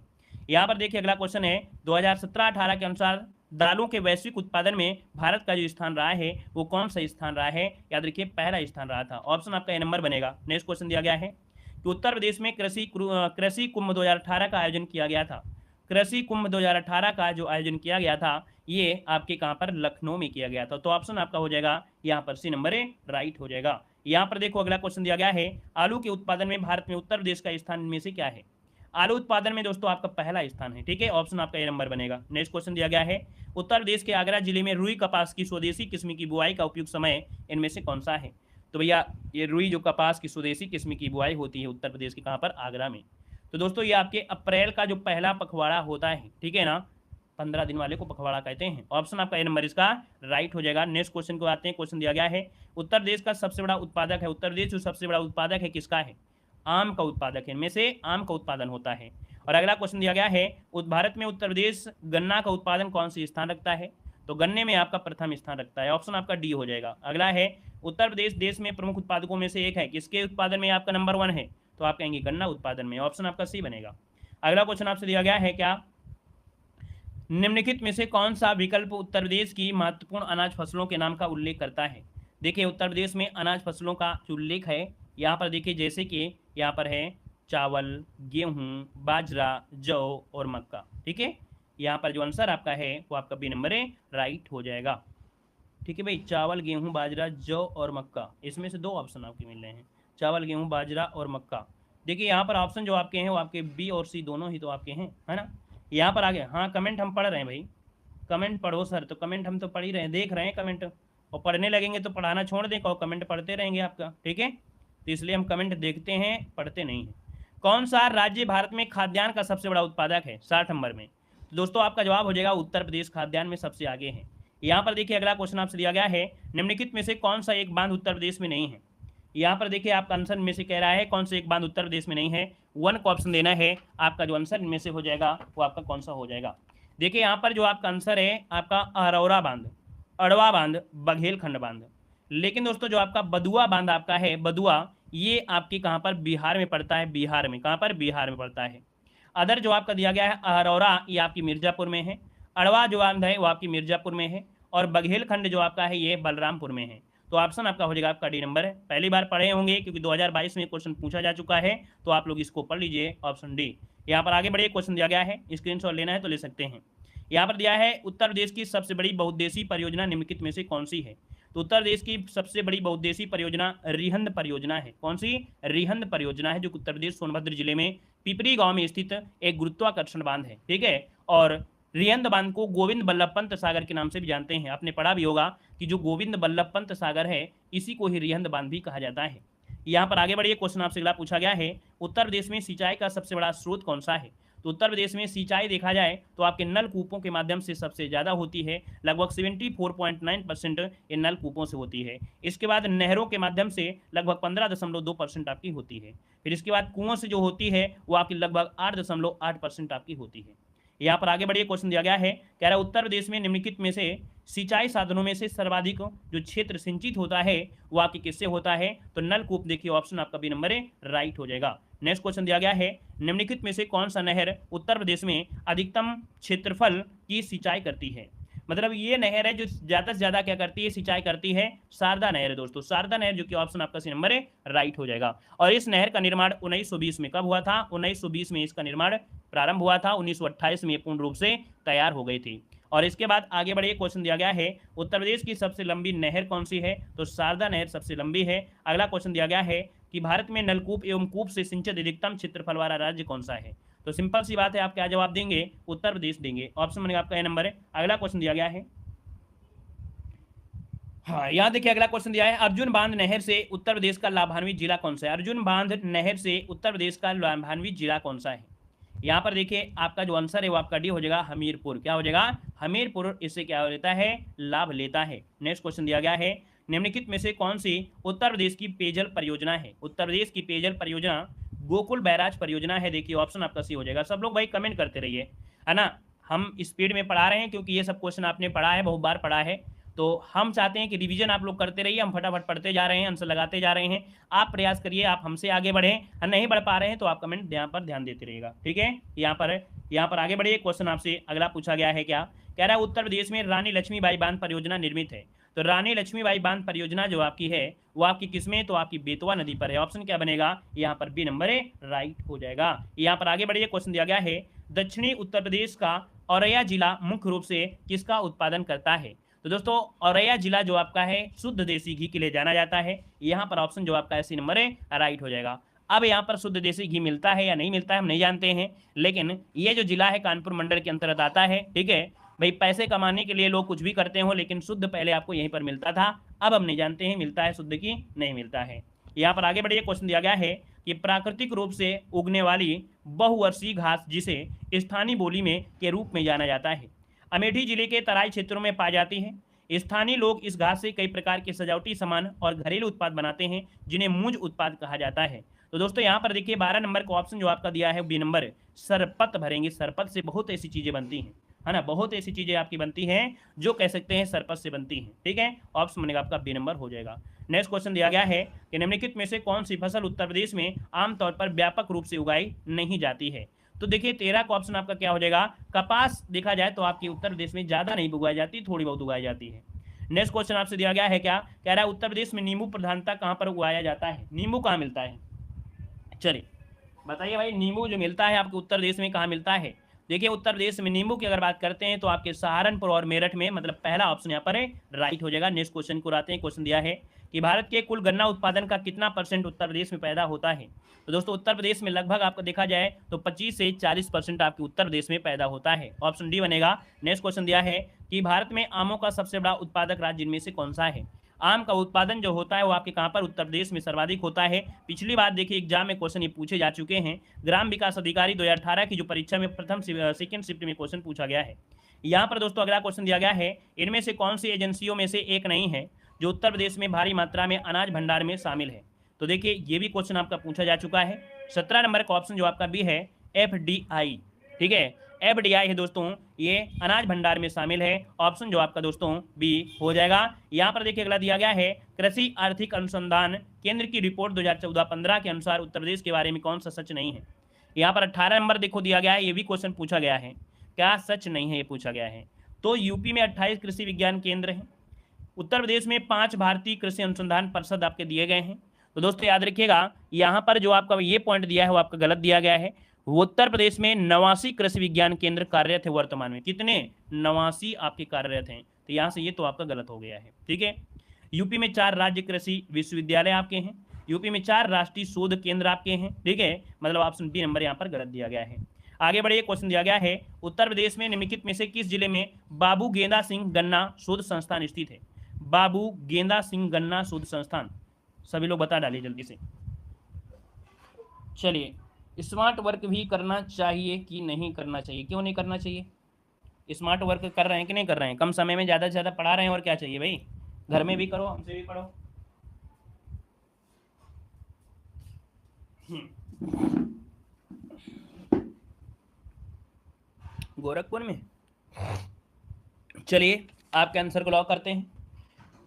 यहाँ पर देखिए अगला क्वेश्चन है, 2017-18 के अनुसार दालों के वैश्विक उत्पादन में भारत का जो स्थान रहा है वो कौन सा स्थान रहा है। याद रखिए, पहला स्थान रहा था। ऑप्शन आपका ए नंबर बनेगा। नेक्स्ट क्वेश्चन दिया गया है कि उत्तर प्रदेश में कृषि कुंभ 2018 का आयोजन किया गया था। कृषि कुंभ 2018 का जो आयोजन किया गया था ये आपके कहाँ पर, लखनऊ में किया गया था। तो ऑप्शन आपका हो जाएगा यहाँ पर सी नंबर है राइट हो जाएगा। यहाँ पर देखो अगला क्वेश्चन दिया गया है, आलू के उत्पादन में भारत में उत्तर प्रदेश का स्थान में से क्या है। आलू उत्पादन में दोस्तों आपका पहला स्थान है। ठीक है, ऑप्शन आपका ए नंबर बनेगा। नेक्स्ट क्वेश्चन दिया गया है, उत्तर प्रदेश के आगरा जिले में रुई कपास की स्वदेशी किस्म की बुआई का उपयुक्त समय इनमें से कौन सा है। तो भैया ये रुई जो कपास की स्वदेशी किस्म की बुआई होती है उत्तर प्रदेश के कहाँ पर, आगरा में। तो दोस्तों ये आपके अप्रैल का जो पहला पखवाड़ा होता है, ठीक है ना, 15 दिन वाले को पखवाड़ा कहते हैं। ऑप्शन आपका ए नंबर इसका राइट हो जाएगा। नेक्स्ट क्वेश्चन को आते हैं। क्वेश्चन दिया गया है उत्तर प्रदेश का सबसे बड़ा उत्पादक है, उत्तर प्रदेश जो सबसे बड़ा उत्पादक है किसका है, आम का उत्पादक है, इनमें से आम का उत्पादन होता है। और अगला क्वेश्चन दिया गया है भारत में उत्तर प्रदेश गन्ना का उत्पादन कौन सी स्थान रखता है, तो गन्ने में आपका प्रथम स्थान रखता है। ऑप्शन आपका डी हो जाएगा। अगला है उत्तर प्रदेश देश में प्रमुख उत्पादकों में से एक है, किसके उत्पादन में आपका नंबर 1 है, तो आप कहेंगे गन्ना उत्पादन में। ऑप्शन आपका सी बनेगा। अगला क्वेश्चन आपसे दिया गया है क्या, निम्नलिखित में से कौन सा विकल्प उत्तर प्रदेश की महत्वपूर्ण अनाज फसलों के नाम का उल्लेख करता है। देखिए उत्तर प्रदेश में अनाज फसलों का जो उल्लेख है यहाँ पर देखिए, जैसे कि यहाँ पर है चावल, गेहूं, बाजरा, जौ और मक्का, ठीक है। यहाँ पर जो आंसर आपका है वो आपका बी नंबर है, राइट हो जाएगा। ठीक है भाई, चावल, गेहूं, बाजरा, जौ और मक्का, इसमें से 2 ऑप्शन आपके मिल रहे हैं, चावल, गेहूं, बाजरा और मक्का। देखिए यहाँ पर ऑप्शन जो आपके हैं वो आपके बी और सी दोनों ही तो आपके हैं, है ना। यहाँ पर आगे हाँ कमेंट हम पढ़ रहे हैं भाई, कमेंट पढ़ो सर, तो कमेंट हम तो पढ़ ही रहे हैं, देख रहे हैं कमेंट, और पढ़ने लगेंगे तो पढ़ाना छोड़ दें और कमेंट पढ़ते रहेंगे आपका, ठीक है। तो इसलिए हम कमेंट देखते हैं, पढ़ते नहीं हैं। कौन सा राज्य भारत में खाद्यान्न का सबसे बड़ा उत्पादक है 60 नंबर में, तो दोस्तों आपका जवाब हो जाएगा उत्तर प्रदेश खाद्यान्न में सबसे आगे है। यहाँ पर देखिए अगला क्वेश्चन आपसे दिया गया है, निम्नलिखित में से कौन सा एक बांध उत्तर प्रदेश में नहीं है। यहाँ पर देखिए आपका आंसर में से कह रहा है कौन सा एक बांध उत्तर प्रदेश में नहीं है, 1 को ऑप्शन देना है। आपका जो आंसर इनमें से हो जाएगा वो आपका कौन सा हो जाएगा। देखिए यहाँ पर जो आपका आंसर है आपका अरौरा बांध, अड़वा बांध, बघेलखंड बांध। लेकिन दोस्तों जो आपका बदुआ बांध आपका है, बदुआ, ये आपकी कहाँ पर, बिहार में पड़ता है, बिहार में, कहाँ पर, बिहार में पड़ता है। अदर जो आपका दिया गया है अरौरा, ये आपकी मिर्जापुर में है, अड़वा जो बांध है वो आपकी मिर्जापुर में है, और बघेलखंड जो आपका है ये बलरामपुर में है। तो ऑप्शन आपका हो जाएगा आपका डी नंबर है। पहली बार पढ़े होंगे क्योंकि 2022 में क्वेश्चन पूछा जा चुका है, तो आप लोग इसको पढ़ लीजिए, ऑप्शन डी। यहाँ पर आगे बढ़िए, क्वेश्चन दिया गया है, स्क्रीनशॉट लेना है तो ले सकते हैं। यहाँ पर दिया है उत्तर प्रदेश की सबसे बड़ी बहुउद्देशीय परियोजना निम्नलिखित में से कौन सी है, तो उत्तर प्रदेश की सबसे बड़ी बहुउद्देशीय परियोजना रिहंद परियोजना है। कौन सी, रिहंद परियोजना है, जो उत्तर प्रदेश सोनभद्र जिले में पिपरी गांव में स्थित एक गुरुत्वाकर्षण बांध है, ठीक है। और रिहंद बांध को गोविंद बल्लभ पंत सागर के नाम से भी जानते हैं, आपने पढ़ा भी होगा कि जो गोविंद बल्लभ पंत सागर है इसी को ही रिहंद बांध भी कहा जाता है। यहाँ पर आगे बढ़िए, क्वेश्चन आपसे अगला पूछा गया है, उत्तर प्रदेश में सिंचाई का सबसे बड़ा स्रोत कौन सा है, तो उत्तर प्रदेश में सिंचाई देखा जाए तो आपके नलकूपों के माध्यम से सबसे ज़्यादा होती है, लगभग 74.9% ये नलकूपों से होती है। इसके बाद नहरों के माध्यम से लगभग 15.2% आपकी होती है। फिर इसके बाद कुओं से जो होती है वो आपकी लगभग 8.8% आपकी होती है। यहाँ पर आगे बढ़िए, क्वेश्चन दिया गया है, कह रहा है उत्तर प्रदेश में निम्नलिखित में से सिंचाई साधनों में से सर्वाधिक जो क्षेत्र सिंचित होता है वो आपके किससे होता है, तो नलकूप। देखिए ऑप्शन आपका बी नंबर है, राइट हो जाएगा। नेक्स्ट क्वेश्चन दिया गया है, निम्नलिखित में से कौन सा नहर उत्तर प्रदेश में अधिकतम क्षेत्रफल की सिंचाई करती है, मतलब ये नहर है जो ज्यादा से ज्यादा क्या करती है, सिंचाई करती है, शारदा नहर है दोस्तों, शारदा नहर, जो कि ऑप्शन आपका सी नंबर है, राइट हो जाएगा। और इस नहर का निर्माण 1920 में कब हुआ था, 1920 में इसका निर्माण प्रारंभ हुआ था, 1928 में पूर्ण रूप से तैयार हो गई थी। और इसके बाद आगे बढ़िए, क्वेश्चन दिया गया है, उत्तर प्रदेश की सबसे लंबी नहर कौन सी है, तो शारदा नहर सबसे लंबी है। अगला क्वेश्चन दिया गया है कि भारत में नलकूप एवं कूप से सिंचित अधिकतम क्षेत्रफल वाला राज्य कौन सा है, तो सिंपल सी बात है, आप क्या जवाब देंगे, उत्तर प्रदेश देंगे। ऑप्शन बनेगा आपका ए नंबर है। अगला क्वेश्चन दिया गया है, हाँ यहाँ देखिए अगला क्वेश्चन दिया है, अर्जुन बांध नहर से उत्तर प्रदेश का लाभान्वित जिला कौन सा है, अर्जुन बांध नहर से उत्तर प्रदेश का लाभान्वित जिला कौन सा है। यहाँ पर देखिए आपका जो आंसर है वो आपका डी हो जाएगा, हमीरपुर। क्या हो जाएगा, हमीरपुर, इससे क्या लेता है, लाभ लेता है। नेक्स्ट क्वेश्चन दिया गया है, निम्नलिखित में से कौन सी उत्तर प्रदेश की पेयजल परियोजना है, उत्तर प्रदेश की पेयजल परियोजना गोकुल बैराज परियोजना है। देखिए ऑप्शन आपका सी हो जाएगा। सब लोग भाई कमेंट करते रहिए, है ना, हम स्पीड में पढ़ा रहे हैं क्योंकि ये सब क्वेश्चन आपने पढ़ा है, बहुत बार पढ़ा है, तो हम चाहते हैं कि रिवीजन आप लोग करते रहिए, हम फटाफट पढ़ते जा रहे हैं, आंसर लगाते जा रहे हैं। आप प्रयास करिए, आप हमसे आगे बढ़ें, नहीं बढ़ पा रहे हैं तो आप कमेंट यहाँ पर ध्यान देते रहिएगा, ठीक है। यहाँ पर आगे बढ़िए, क्वेश्चन आपसे अगला पूछा गया है, क्या कह रहा है, उत्तर प्रदेश में रानी लक्ष्मीबाई बांध परियोजना निर्मित है, तो रानी लक्ष्मीबाई बांध परियोजना जो आपकी है वो आपकी किसमें, तो आपकी बेतवा नदी पर है। ऑप्शन क्या बनेगा, यहाँ पर बी नंबर है, राइट हो जाएगा। यहाँ पर आगे बढ़िए, क्वेश्चन दिया गया है, दक्षिणी उत्तर प्रदेश का औरैया जिला मुख्य रूप से किसका उत्पादन करता है, तो दोस्तों औरैया जिला जो आपका है शुद्ध देसी घी के लिए जाना जाता है। यहाँ पर ऑप्शन जो आपका सी नंबर है, राइट हो जाएगा। अब यहाँ पर शुद्ध देसी घी मिलता है या नहीं मिलता है हम नहीं जानते हैं, लेकिन ये जो जिला है कानपुर मंडल के अंतर्गत आता है, ठीक है भाई। पैसे कमाने के लिए लोग कुछ भी करते हो, लेकिन शुद्ध पहले आपको यहीं पर मिलता था, अब हम नहीं जानते हैं मिलता है शुद्ध की नहीं मिलता है। यहाँ पर आगे बढ़िए, क्वेश्चन दिया गया है कि प्राकृतिक रूप से उगने वाली बहुवर्षीय घास जिसे स्थानीय बोली में के रूप में जाना जाता है, अमेठी जिले के तराई क्षेत्रों में पाई जाती है। स्थानीय लोग इस घास से कई प्रकार के सजावटी सामान और घरेलू उत्पाद बनाते हैं जिन्हें मूंज उत्पाद कहा जाता है। तो दोस्तों यहाँ पर देखिए 12 नंबर का ऑप्शन जो आपका दिया है बी नंबर, सरपत भरेंगे। सरपत से बहुत ऐसी चीजें बनती हैं, है ना, बहुत ऐसी चीजें आपकी बनती हैं जो कह सकते हैं सरपत से बनती हैं। ठीक है, ऑप्शन बनेगा आपका बी नंबर हो जाएगा। नेक्स्ट क्वेश्चन दिया गया है कि निम्नलिखित में से कौन सी फसल उत्तर प्रदेश में आमतौर पर व्यापक रूप से उगाई नहीं जाती है। तो देखिए 13 का ऑप्शन आपका क्या हो जाएगा, कपास देखा जाए तो आपके उत्तर प्रदेश में ज्यादा नहीं उगाई जाती, थोड़ी बहुत उगाई जाती है। नेक्स्ट क्वेश्चन आपसे दिया गया है, क्या कह रहा है, उत्तर प्रदेश में नींबू प्रधानता कहां पर उगाया जाता है। नींबू कहां मिलता है, चलिए बताइए भाई, नींबू जो मिलता है आपके उत्तर प्रदेश में कहां मिलता है। देखिए उत्तर प्रदेश में नींबू की अगर बात करते हैं तो आपके सहारनपुर और मेरठ में, मतलब पहला ऑप्शन यहाँ पर राइट हो जाएगा। नेक्स्ट क्वेश्चन को आते हैं। क्वेश्चन दिया है कि भारत के कुल गन्ना उत्पादन का कितना % उत्तर प्रदेश में पैदा होता है। तो दोस्तों उत्तर प्रदेश में लगभग आपको देखा जाए तो 25 से 40% आपके उत्तर प्रदेश में पैदा होता है, ऑप्शन डी बनेगा। नेक्स्ट क्वेश्चन दिया है कि भारत में आमों का सबसे बड़ा उत्पादक राज्य इनमें से कौन सा है। आम का उत्पादन जो होता है वो आपके कहाँ पर, उत्तर प्रदेश में सर्वाधिक होता है। पिछली बार देखिए एग्जाम में क्वेश्चन ये पूछे जा चुके हैं। ग्राम विकास अधिकारी 2018 की जो परीक्षा में प्रथम सेकंड शिफ्ट में क्वेश्चन पूछा गया है। यहाँ पर दोस्तों अगला क्वेश्चन दिया गया है, इनमें से कौन सी एजेंसियों में से एक नहीं है जो उत्तर प्रदेश में भारी मात्रा में अनाज भंडार में शामिल है। तो देखिए ये भी क्वेश्चन आपका पूछा जा चुका है। 17 नंबर का ऑप्शन जो आपका बी है, FDI। ठीक है, FDI है दोस्तों, ये अनाज भंडार में शामिल है, ऑप्शन जो आपका दोस्तों बी हो जाएगा। यहाँ पर देखिए अगला दिया गया है, कृषि आर्थिक अनुसंधान केंद्र की रिपोर्ट 2014-15 के अनुसार उत्तर प्रदेश के बारे में कौन सा सच नहीं है। यहाँ पर 18 नंबर देखो दिया गया है, ये भी क्वेश्चन पूछा गया है, क्या सच नहीं है ये पूछा गया है। तो यूपी में 28 कृषि विज्ञान केंद्र हैं, उत्तर प्रदेश में 5 भारतीय कृषि अनुसंधान परिषद आपके दिए गए हैं। तो दोस्तों याद रखिएगा यहाँ पर जो आपका ये पॉइंट दिया है वो आपका गलत दिया गया है। उत्तर प्रदेश में 89 कृषि विज्ञान केंद्र कार्यरत है वर्तमान में, कितने, 89 आपके कार्यरत हैं। तो यहाँ से ये तो आपका गलत हो गया है। ठीक है, यूपी में 4 राज्य कृषि विश्वविद्यालय आपके हैं, यूपी में 4 राष्ट्रीय शोध केंद्र आपके हैं। ठीक है, मतलब ऑप्शन बी नंबर यहाँ पर गलत दिया गया है। आगे बढ़िए, क्वेश्चन दिया गया है, उत्तर प्रदेश में निम्नलिखित में से किस जिले में बाबू गेंदा सिंह गन्ना शोध संस्थान स्थित है। बाबू गेंदा सिंह गन्ना शोध संस्थान, सभी लोग बता डालिए जल्दी से। चलिए, स्मार्ट वर्क भी करना चाहिए कि नहीं करना चाहिए, क्यों नहीं करना चाहिए। स्मार्ट वर्क कर रहे हैं कि नहीं कर रहे हैं, कम समय में ज़्यादा से ज़्यादा पढ़ा रहे हैं, और क्या चाहिए भाई, घर में भी करो हमसे भी पढ़ो। गोरखपुर में, चलिए आपके आंसर को लॉक करते हैं।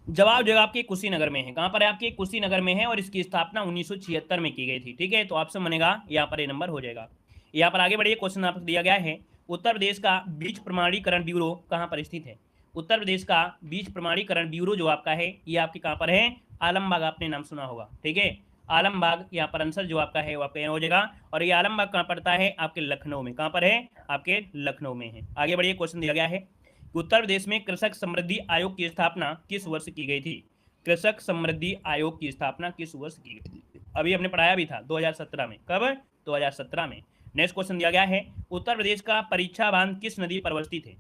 जवाब जो आपके कुशीनगर में है, कहां पर है आपके, कुशीनगर में है, और इसकी स्थापना 1976 में की गई थी। ठीक है, तो ऑप्शन बनेगा यहाँ पर ए नंबर हो जाएगा। यहाँ पर आगे बढ़िए, क्वेश्चन आपको दिया गया है, उत्तर प्रदेश का बीज प्रमाणीकरण ब्यूरो कहाँ पर स्थित है। उत्तर प्रदेश का बीज प्रमाणीकरण ब्यूरो जो आपका है ये आपके कहाँ पर है, आलमबाग, आपने नाम सुना होगा। ठीक है, आलमबाग, यहाँ पर आंसर जो आपका है वो आपका हो जाएगा। और ये आलमबाग कहाँ पड़ता है, आपके लखनऊ में, कहाँ पर है, आपके लखनऊ में है। आगे बढ़िए, क्वेश्चन दिया गया है, उत्तर प्रदेश में कृषक समृद्धि आयोग की स्थापना किस वर्ष की गई थी। कृषक समृद्धि आयोग की स्थापना किस वर्ष की गई थी, अभी हमने पढ़ाया भी था 2017 में, कब, 2017 में। नेक्स्ट क्वेश्चन दिया गया है, उत्तर प्रदेश का परीक्षा बांध किस नदी पर अवस्थित है।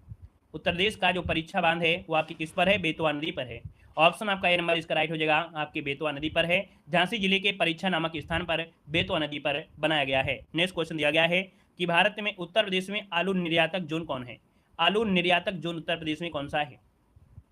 उत्तर प्रदेश का जो परीक्षा बांध है वो आपकी किस पर है, बेतवा नदी पर है। ऑप्शन आपका ए नंबर इसका राइट हो जाएगा, आपके बेतवा नदी पर है। झांसी जिले के परीक्षा नामक स्थान पर बेतवा नदी पर बनाया गया है। नेक्स्ट क्वेश्चन दिया गया है कि भारत में उत्तर प्रदेश में आलू निर्यातक जोन कौन है। आलू निर्यातक जोन उत्तर प्रदेश में कौन सा है,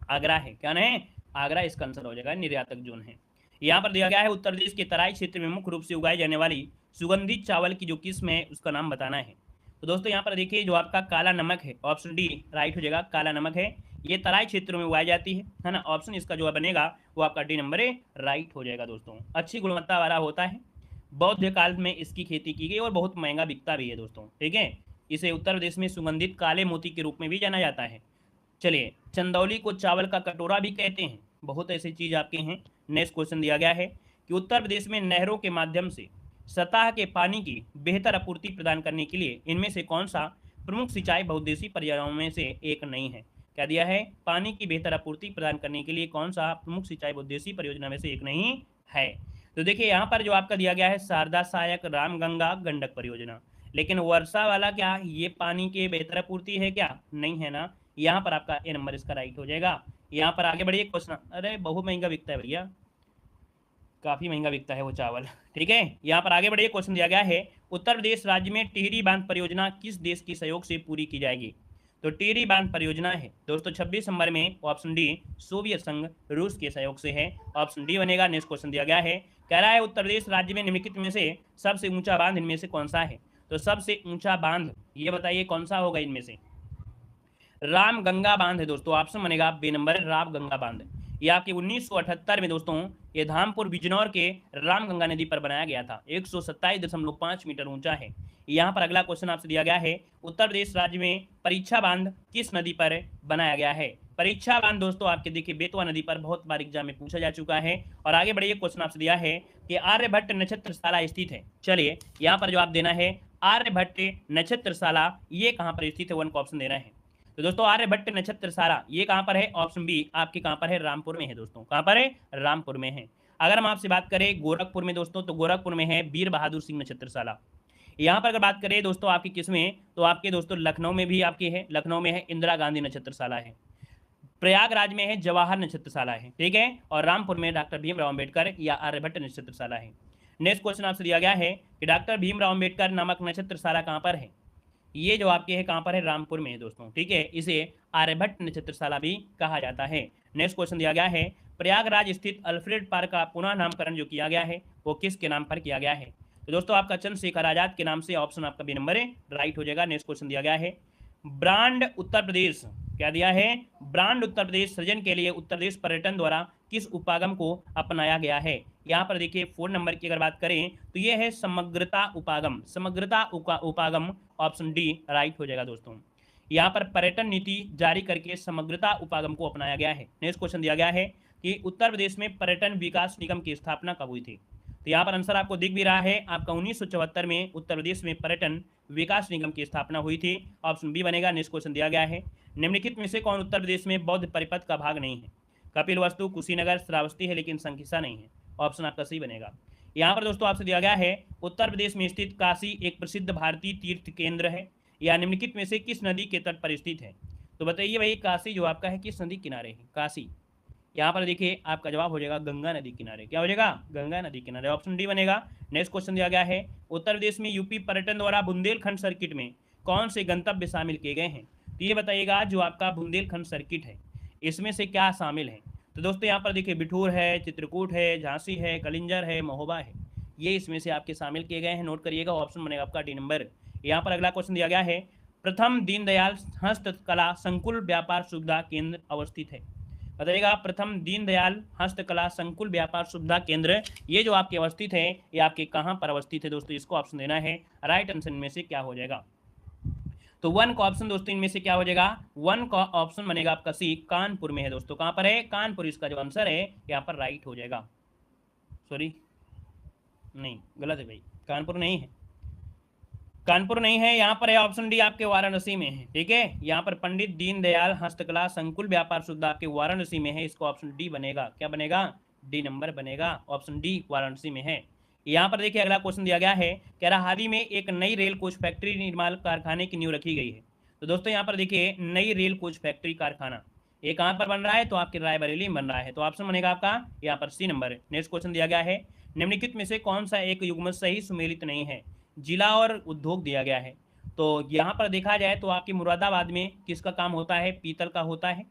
आगरा है, क्या नहीं, आगरा इसका आंसर हो जाएगा, निर्यातक जोन है। यहाँ पर दिया गया है, उत्तर प्रदेश के तराई क्षेत्र में मुख्य रूप से उगाई जाने वाली सुगंधित चावल की जो किस्म है उसका नाम बताना है। तो दोस्तों यहाँ पर देखिए जो आपका काला नमक है, ऑप्शन डी राइट हो जाएगा, काला नमक है, ये तराई क्षेत्रों में उगाई जाती है ना। ऑप्शन इसका जो बनेगा वो आपका डी नंबर राइट हो जाएगा। दोस्तों अच्छी गुणवत्ता वाला होता है, बौद्ध काल में इसकी खेती की गई और बहुत महंगा बिकता भी है दोस्तों। ठीक है, इसे उत्तर प्रदेश में सुगंधित काले मोती के रूप में भी जाना जाता है। चलिए, चंदौली को चावल का कटोरा भी कहते हैं, बहुत ऐसी चीज आपके हैं। नेक्स्ट क्वेश्चन दिया गया है कि उत्तर प्रदेश में नहरों के माध्यम से सतह के पानी की बेहतर आपूर्ति प्रदान करने के लिए इनमें से कौन सा प्रमुख सिंचाई बहुउद्देशीय परियोजनाओं में से एक नहीं है। क्या दिया है, पानी की बेहतर आपूर्ति प्रदान करने के लिए कौन सा प्रमुख सिंचाई बहुउद्देशीय परियोजना में से एक नहीं है। तो देखिए यहाँ पर जो आपका दिया गया है शारदा सहायक रामगंगा गंडक परियोजना, लेकिन वर्षा वाला क्या ये पानी की बेहतर आपूर्ति है क्या, नहीं है ना। यहाँ पर आपका ए नंबर इसका राइट हो जाएगा। यहाँ पर आगे बढ़िए क्वेश्चन, अरे बहुत महंगा बिकता है भैया, काफी महंगा बिकता है वो चावल। ठीक है, यहाँ पर आगे बढ़िए क्वेश्चन दिया गया है, उत्तर प्रदेश राज्य में टिहरी बांध परियोजना किस देश के सहयोग से पूरी की जाएगी? तो टिहरी बांध परियोजना है दोस्तों 26 नंबर में ऑप्शन डी सोवियत संघ रूस के सहयोग से है, ऑप्शन डी बनेगा। नेक्स्ट क्वेश्चन दिया गया है, कह रहा है उत्तर प्रदेश राज्य में निम्नलिखित में से सबसे ऊंचा बांध इनमें से कौन सा है? तो सबसे ऊंचा बांध ये बताइए कौन सा होगा इनमें से? राम गंगा बांध है दोस्तों, ऑप्शन बनेगा बी नंबर राम गंगा बांध। ये आपके 1978 में दोस्तों ये धामपुर बिजनौर के राम गंगा नदी पर बनाया गया था, 127.5 मीटर ऊंचा है। यहाँ पर अगला क्वेश्चन आपसे दिया गया है, उत्तर प्रदेश राज्य में परीक्षा बांध किस नदी पर बनाया गया है? परीक्षा बांध दोस्तों आपके देखिए बेतवा नदी पर बहुत बार एग्जाम में पूछा जा चुका है। और आगे बढ़िए क्वेश्चन आपसे दिया है कि आर्यभट्ट नक्षत्रशाला स्थित है। चलिए यहाँ पर जवाब देना है, आर्यभट्ट नक्षत्रशाला ये कहाँ पर स्थित है, वन का ऑप्शन देना है। तो दोस्तों आर्यभट्ट नक्षत्रशाला ये कहाँ पर है? ऑप्शन बी आपके कहाँ पर है? रामपुर में है दोस्तों। कहाँ पर है? रामपुर में है। अगर हम आपसे बात करें गोरखपुर में दोस्तों, तो गोरखपुर में है वीर बहादुर सिंह नक्षत्रशाला। यहाँ पर अगर बात करें दोस्तों आपकी किसमें, तो आपके दोस्तों लखनऊ में भी आपके है, लखनऊ में है इंदिरा गांधी नक्षत्रशाला है, प्रयागराज में है जवाहर नक्षत्रशाला है, ठीक है, और रामपुर में डॉक्टर भीमराव अम्बेडकर या आर्यभट्ट नक्षत्रशाला है। नेक्स्ट क्वेश्चन आपसे दिया गया है कि डॉक्टर भीमराव अम्बेडकर नामक नक्षत्रशाला कहाँ पर है? ये जो आपके है कहाँ पर है? रामपुर में है दोस्तों, ठीक है, इसे आर्यभट्ट नक्षत्रशाला भी कहा जाता है। नेक्स्ट क्वेश्चन दिया गया है, प्रयागराज स्थित अल्फ्रेड पार्क का पुनः नामकरण जो किया गया है वो किसके नाम पर किया गया है? तो दोस्तों आपका चंद्रशेखर आजाद के नाम से, ऑप्शन आपका बी नंबर है राइट हो जाएगा। नेक्स्ट क्वेश्चन दिया गया है, ब्रांड उत्तर प्रदेश क्या दिया है? ब्रांड उत्तर प्रदेश सृजन के लिए उत्तर प्रदेश पर्यटन द्वारा किस उपागम को अपनाया गया है? यहाँ पर देखिए 4 नंबर की अगर बात करें तो ये है समग्रता उपागम, समग्रता उपागम, ऑप्शन डी राइट हो जाएगा दोस्तों। यहाँ पर पर्यटन नीति जारी करके समग्रता उपागम को अपनाया गया है। नेक्स्ट क्वेश्चन दिया गया है कि उत्तर प्रदेश में पर्यटन विकास निगम की स्थापना कब हुई थी? तो यहाँ पर आंसर आपको दिख भी रहा है, आपका 1974 में उत्तर प्रदेश में पर्यटन विकास निगम की स्थापना हुई थी, ऑप्शन बी बनेगा। नेक्स्ट क्वेश्चन दिया गया है, निम्नलिखित में से कौन उत्तर प्रदेश में बौद्ध परिपथ का भाग नहीं है? कपिलवस्तु, कुशीनगर, श्रावस्ती है लेकिन संकिसा नहीं है, ऑप्शन आपका सही बनेगा। यहाँ पर दोस्तों आपसे दिया गया है, उत्तर प्रदेश में स्थित काशी एक प्रसिद्ध भारतीय तीर्थ केंद्र है या निम्नलिखित में से किस नदी के तट पर स्थित है? तो बताइए भाई काशी जो आपका है किस नदी किनारे है? काशी यहाँ पर देखिए आपका जवाब हो जाएगा गंगा नदी किनारे। क्या हो जाएगा? गंगा नदी किनारे, ऑप्शन डी बनेगा। नेक्स्ट क्वेश्चन दिया गया है, उत्तर प्रदेश में यूपी पर्यटन द्वारा बुंदेलखंड सर्किट में कौन से गंतव्य शामिल किए गए हैं? तो ये बताइएगा जो आपका बुंदेलखंड सर्किट है इसमें से क्या शामिल है? तो दोस्तों यहाँ पर देखिए बिठूर है, चित्रकूट है, झांसी है, कलिंजर है, महोबा है, ये इसमें से आपके शामिल किए गए हैं, नोट करिएगा, ऑप्शन बनेगा आपका डी नंबर। यहाँ पर अगला क्वेश्चन दिया गया है, प्रथम दीनदयाल हस्तकला संकुल व्यापार सुविधा केंद्र अवस्थित है? बताइएगा प्रथम दीनदयाल हस्तकला संकुल व्यापार सुविधा केंद्र ये जो आपके अवस्थित है ये आपके कहाँ पर अवस्थित है दोस्तों? इसको ऑप्शन देना है, राइट आंसर में से क्या हो जाएगा? तो 1 का ऑप्शन दोस्तों इनमें से क्या हो जाएगा? 1 का ऑप्शन बनेगा आपका सी, कानपुर में है दोस्तों। कहाँ पर है? कानपुर, इसका जो आंसर है यहाँ पर राइट हो जाएगा। सॉरी नहीं गलत है भाई, कानपुर नहीं है, कानपुर नहीं है, यहाँ पर है ऑप्शन डी आपके वाराणसी में है, ठीक है, यहाँ पर पंडित दीनदयाल हस्तकला संकुल व्यापार सुविधा आपके वाराणसी में है, इसको ऑप्शन डी बनेगा। क्या बनेगा? डी नंबर बनेगा, ऑप्शन डी वाराणसी में है। यहाँ पर देखिए अगला क्वेश्चन दिया गया है, कह रहा हाल ही में एक नई रेल कोच फैक्ट्री निर्माण कारखाने की नींव रखी गई है। तो दोस्तों यहाँ पर देखिए नई रेल कोच फैक्ट्री कारखाना ये कहाँ पर बन रहा है? तो आपके रायबरेली में बन रहा है, तो ऑप्शन बनेगा आपका यहाँ पर सी नंबर। नेक्स्ट क्वेश्चन दिया गया है, निम्नलिखित में से कौन सा एक युग्म सही सुमेलित नहीं है? जिला और उद्योग दिया गया है। तो यहाँ पर देखा जाए तो आपकी मुरादाबाद में किसका काम होता है? पीतल का होता है।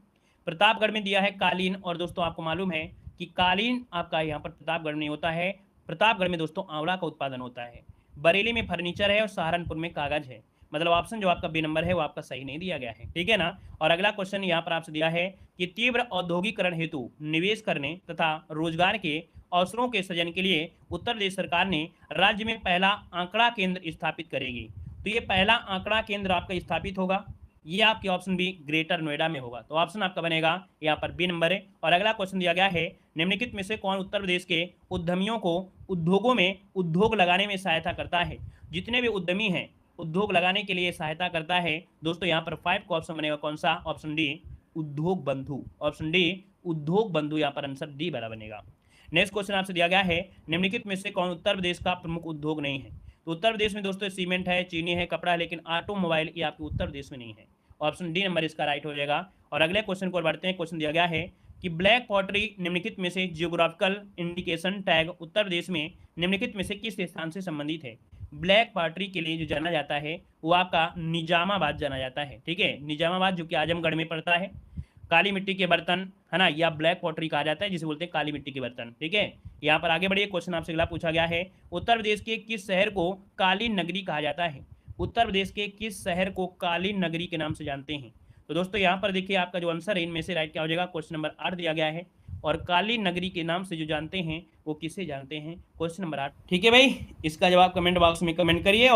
प्रतापगढ़ में दिया है कालीन, और दोस्तों आपको मालूम है कि कालीन आपका यहाँ पर प्रतापगढ़ में होता है, प्रतापगढ़ में दोस्तों आंवला का उत्पादन होता है। बरेली में फर्नीचर है और सहारनपुर में कागज है, मतलब ऑप्शन जो आपका बी नंबर है वो आपका सही नहीं दिया गया है, ठीक है ना। और अगला क्वेश्चन यहाँ पर आपसे दिया है कि तीव्र औद्योगिकरण हेतु निवेश करने तथा रोजगार के अवसरों के सृजन के लिए उत्तर प्रदेश सरकार ने राज्य में पहला आंकड़ा केंद्र स्थापित करेगी। तो ये पहला आंकड़ा केंद्र आपका स्थापित होगा, ये आपके ऑप्शन बी ग्रेटर नोएडा में होगा, तो ऑप्शन आपका बनेगा यहाँ पर बी नंबर है। और अगला क्वेश्चन दिया गया है, निम्नलिखित में से कौन उत्तर प्रदेश के उद्यमियों को उद्योगों में उद्योग लगाने में सहायता करता है? जितने भी उद्यमी हैं उद्योग लगाने के लिए सहायता करता है दोस्तों, यहाँ पर 5 का ऑप्शन बनेगा कौन सा? ऑप्शन डी उद्योग बंधु, ऑप्शन डी उद्योग बंधु, यहाँ पर आंसर डी वाला बनेगा। नेक्स्ट क्वेश्चन आपसे दिया गया है, निम्नलिखित में से कौन उत्तर प्रदेश का प्रमुख उद्योग नहीं है? तो उत्तर प्रदेश में दोस्तों सीमेंट है, चीनी है, कपड़ा है, लेकिन ऑटोमोबाइल ये आपके उत्तर प्रदेश में नहीं है, ऑप्शन डी नंबर इसका राइट हो जाएगा। और अगले क्वेश्चन को बढ़ते हैं। क्वेश्चन दिया गया है कि ब्लैक पॉटरी निम्नलिखित में से geographical indication tag Uttar Pradesh में निम्नलिखित में से किस स्थान से संबंधित है। ब्लैक पॉटरी के लिए जो जाना जाता है वो आपका निजामाबाद जाना जाता है, ठीक है, निजामाबाद जो कि आजमगढ़ में पड़ता है। काली मिट्टी के बर्तन है ना, या ब्लैक पॉटरी कहा जाता है जिसे बोलते हैं काली मिट्टी के बर्तन, ठीक है। यहाँ पर आगे बढ़िए, क्वेश्चन आपसे अगला पूछा गया है, उत्तर प्रदेश के किस शहर को काली नगरी कहा जाता है। उत्तर प्रदेश के किस शहर को काली नगरी के नाम से जानते हैं। तो दोस्तों यहाँ पर देखिए आपका जो आंसर है इनमें से राइट क्या हो जाएगा, क्वेश्चन नंबर 8 दिया गया है। और काली नगरी के नाम से जो जानते हैं वो किसे जानते हैं, क्वेश्चन नंबर 8, ठीक है भाई। इसका जवाब कमेंट बॉक्स में कमेंट करिए।